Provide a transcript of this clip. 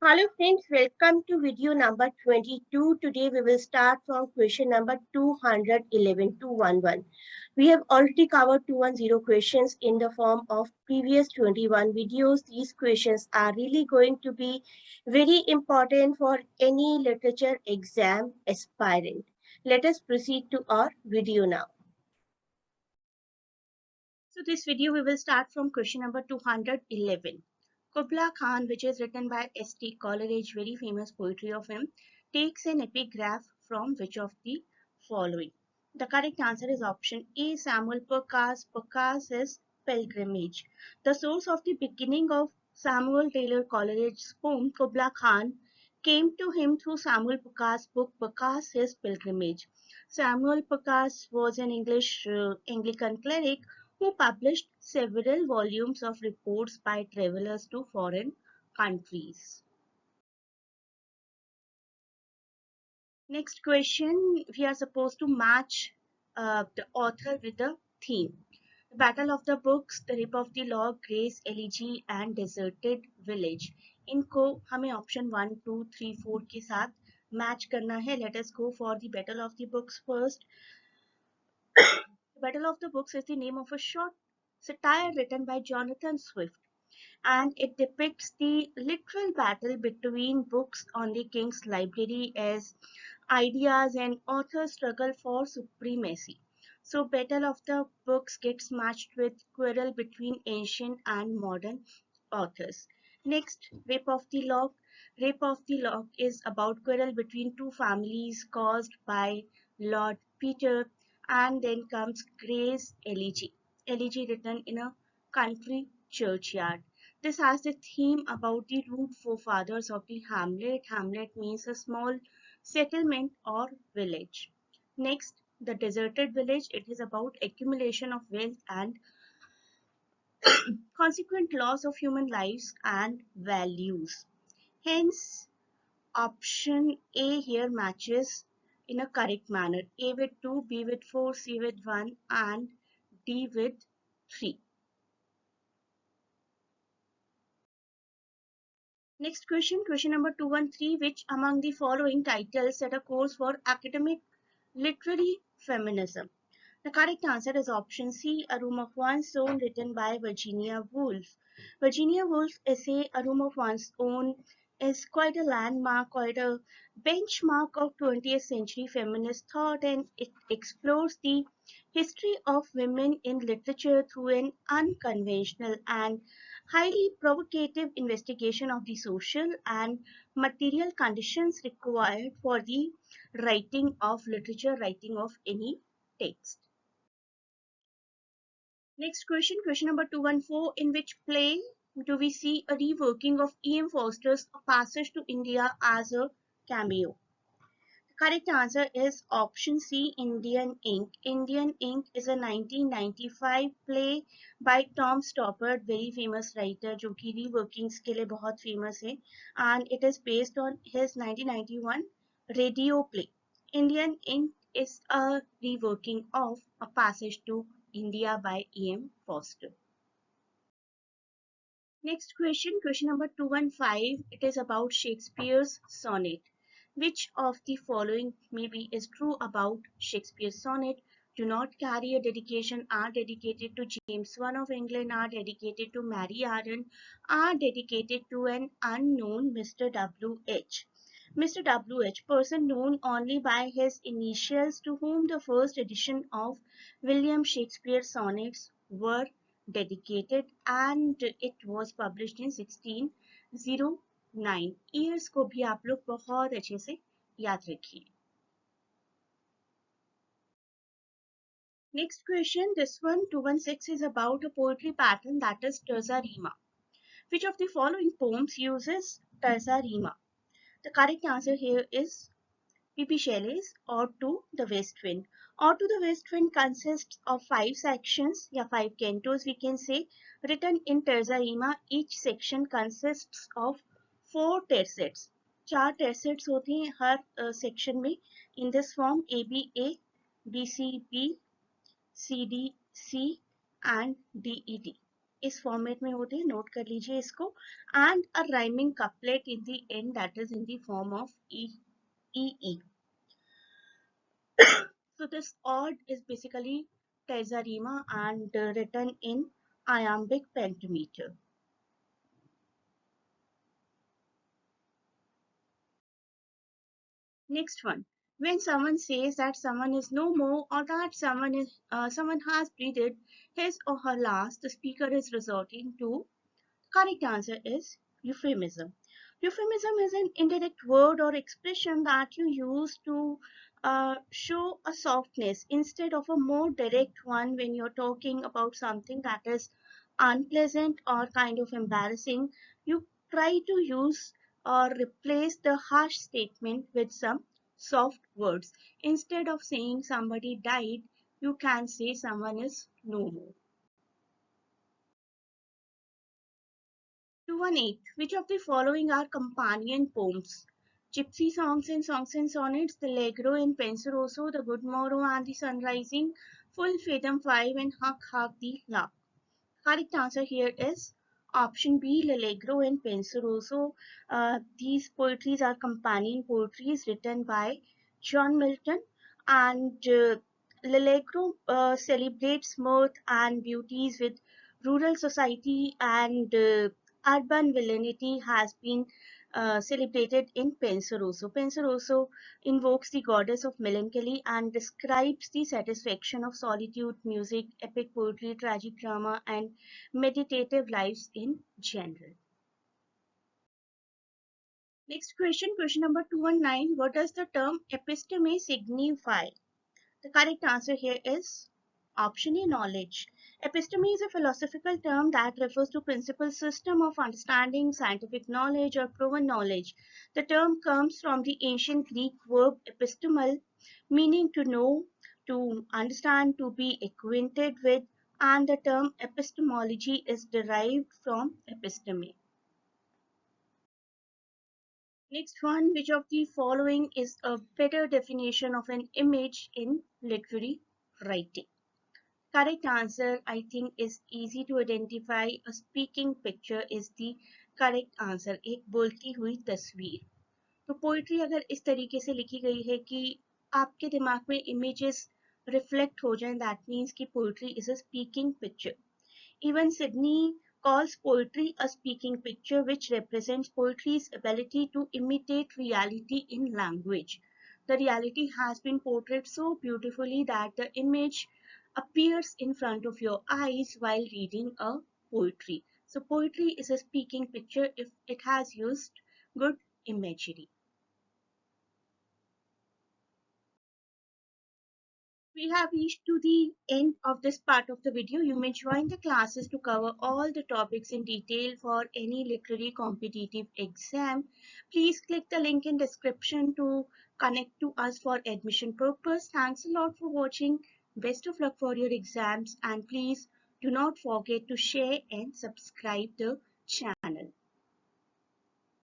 Hello friends, welcome to video number 22. Today we will start from question number 211, 211. We have already covered 210 questions in the form of previous 21 videos. These questions are really going to be very important for any literature exam aspirant. Let us proceed to our video now. So this video we will start from question number 211. Kubla Khan, which is written by S.T. Coleridge, very famous poetry of him, takes an epigraph from which of the following? The correct answer is option A, Samuel Purchas. Purchas' Pilgrimage. The source of the beginning of Samuel Taylor Coleridge's poem Kubla Khan came to him through Samuel Purchas' book Purchas' Pilgrimage. Samuel Purchas was an English Anglican cleric who published several volumes of reports by travelers to foreign countries. Next question, we are supposed to match the author with the theme. The Battle of the Books, The Rape of the Lock, Grace, Elegy and Deserted Village. इनको हमें option 1, 2, 3, 4 के साथ match करना है. Let us go for the Battle of the Books first. The Battle of the Books is the name of a short satire written by Jonathan Swift, and it depicts the literal battle between books on the king's library as ideas and authors struggle for supremacy. So Battle of the Books gets matched with quarrel between ancient and modern authors. Next, Rape of the Lock. Rape of the Lock is about quarrel between two families caused by Lord Peter, and then comes Gray's Elegy. Elegy written in a country churchyard. This has the theme about the rude forefathers of the hamlet. Hamlet means a small settlement or village. Next, the deserted village. It is about accumulation of wealth and consequent loss of human lives and values. Hence, option A here matches in a correct manner. A with 2, B with 4, C with 1 and D with 3. Next question, question number 213. Which among the following titles set a course for academic literary feminism? The correct answer is option C, A Room of One's Own, written by Virginia Woolf. Virginia Woolf's essay, A Room of One's Own, is quite a landmark, quite a benchmark of 20th century feminist thought, and it explores the history of women in literature through an unconventional and highly provocative investigation of the social and material conditions required for the writing of literature, writing of any text. Next question, question number 214. In which play do we see a reworking of E.M. Forster's A Passage to India as a cameo? The correct answer is option C, Indian Ink. Indian Ink is a 1995 play by Tom Stoppard, very famous writer, जो कि reworkings के लिए बहुत famous है, and it is based on his 1991 radio play. Indian Ink is a reworking of A Passage to India by E.M. Forster. Next question, question number 215. It is about Shakespeare's sonnet. Which of the following maybe is true about Shakespeare's sonnet? Do not carry a dedication are dedicated to James I of England, are dedicated to Mary Arden, are dedicated to an unknown Mr. W.H. Mr. W.H., person known only by his initials, to whom the first edition of William Shakespeare's sonnets were dedicated, and it was published in 1609. Years को भी आप लोग बहुत अच्छे से याद रखिए. Next question, this one 216 is about a poetry pattern, that is terza rima. Which of the following poems uses terza rima? The correct answer here is P.P. Shelley's Ode to the West Wind. Ode to the West Wind consists of 5 sections, या 5 cantos we can say, written in terza rima. Each section consists of 4 tercets. 4 tercets होते हैं हर section में, in this form A B A, B C B, C D C and D E D. इस format में होते हैं, note कर लीजिए इसको. And a rhyming couplet in the end that is in the form of E E. So this ode is basically terzarima and written in iambic pentameter. Next one. When someone says that someone is no more or that someone has breathed his or her last, the speaker is resorting to. Correct answer is euphemism. Euphemism is an indirect word or expression that you use to show a softness instead of a more direct one when you're talking about something that is unpleasant or kind of embarrassing. You try to use or replace the harsh statement with some soft words. Instead of saying somebody died, you can say someone is no more. 218. Which of the following are companion poems? Gypsy songs and sonnets, the Allegro and Penseroso, the Good Morrow and the Sunrising, Full Fathom 5 and Hark Hark the Lark. Correct answer here is option B, L'Allegro and Penseroso. These poetries are companion poetries written by John Milton, and L'Allegro celebrates mirth and beauties with rural society, and urban villainy has been celebrated in Penseroso. Penseroso invokes the goddess of melancholy and describes the satisfaction of solitude, music, epic poetry, tragic drama, and meditative lives in general. Next question, question number 219. What does the term episteme signify? The correct answer here is option A, knowledge. Episteme is a philosophical term that refers to principal system of understanding, scientific knowledge, or proven knowledge. The term comes from the ancient Greek verb epistemal, meaning to know, to understand, to be acquainted with, and the term epistemology is derived from episteme. Next one, which of the following is a better definition of an image in literary writing? Correct answer, I think, is easy to identify. A speaking picture is the correct answer. एक बोलती हुई तस्वीर. तो poetry अगर इस तरीके से लिखी गई है कि आपके दिमाग में इमेजेस रिफ्लेक्ट हो जाएं, दैट मीन्स कि poetry is a speaking picture. Even Sydney calls poetry a speaking picture, which represents poetry's ability to imitate reality in language. The reality has been portrayed so beautifully that the image appears in front of your eyes while reading a poetry. So poetry is a speaking picture if it has used good imagery. We have reached to the end of this part of the video. You may join the classes to cover all the topics in detail for any literary competitive exam. Please click the link in description to connect to us for admission purpose. Thanks a lot for watching. Best of luck for your exams, and please do not forget to share and subscribe the channel.